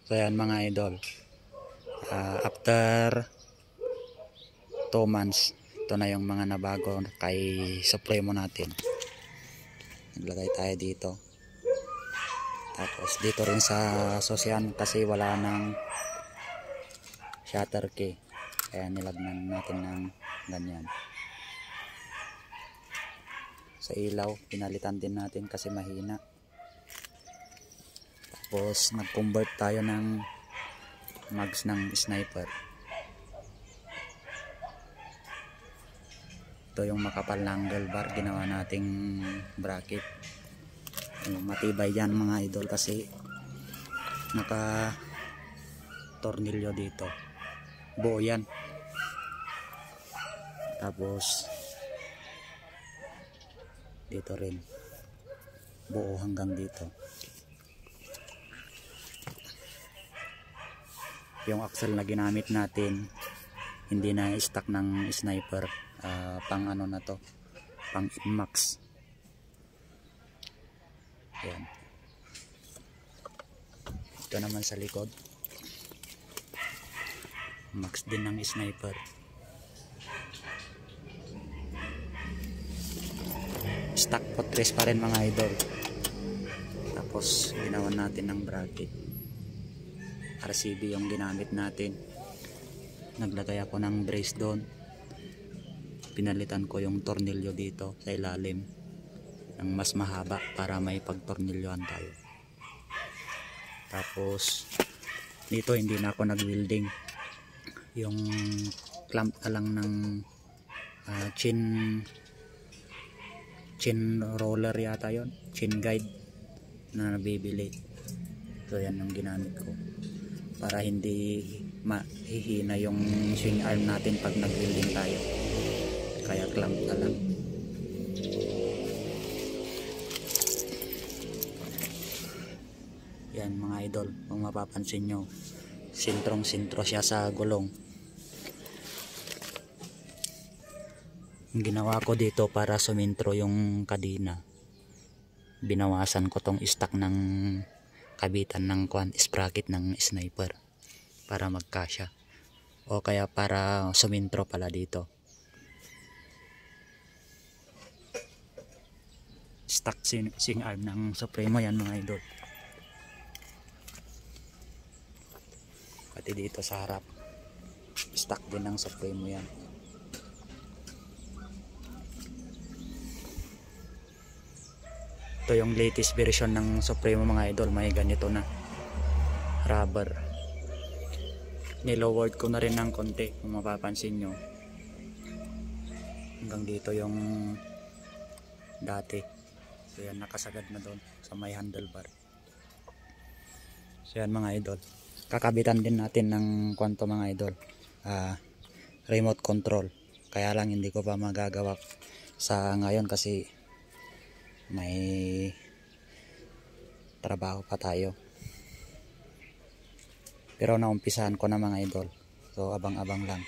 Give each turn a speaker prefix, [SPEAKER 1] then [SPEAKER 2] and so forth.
[SPEAKER 1] So yan mga idol, after 2 months, ito na yung mga nabago kay Supremo natin. Naglagay tayo dito. Tapos dito rin sa Sosyan kasi wala nang shutter key. Kaya nilagnan natin ng ganyan. Sa ilaw, pinalitan din natin kasi mahina. Tapos nag-convert tayo ng mags ng sniper. Ito yung makapal na angle bar, ginawa nating bracket. Matibay yan mga idol kasi naka tornilyo dito. Buo yan. Tapos dito rin buo hanggang dito. Yung axle na ginamit natin hindi na stock ng sniper, pang ano na to, pang Inmax. Ayan. Ito naman sa likod, max din ng sniper. Stock potres pa rin mga idol. Tapos ginawa natin ng bracket. RCB yung ginamit natin. Naglagay ako ng brace doon. Pinalitan ko yung tornilyo dito sa ilalim ng mas mahaba para may pagtornilyoan tayo. Tapos dito hindi na ako nag-welding. Yung clamp na lang ng chin roller yata yon, chin guide na nabibili. So yan ang ginamit ko para hindi mahihina yung swing arm natin pag nag-welding tayo. Kaya clamp na lang. Yan mga idol, kung mapapansin nyo, sintrong-sintro siya sa gulong. Ginawa ko dito para sumintro yung kadena. Binawasan ko tong stock ng kabitan ng sprocket ng sniper para magkasya, o kaya para sumintro pala dito. Stock swing arm ng Supremo yan mga idol. Pati dito sa harap stock din ng Supremo yan. Ito yung latest version ng Supremo mga idol, may ganito na rubber. Nilowered ko na rin ng konti kung mapapansin nyo. Hanggang dito yung dati. So yan, nakasagad na doon sa may handlebar. So yan mga idol, kakabitan din natin ng kwanto mga idol, remote control. Kaya lang hindi ko pa magagawa sa ngayon kasi may trabaho pa tayo. Pero naumpisahan ko na mga idol. So abang-abang lang.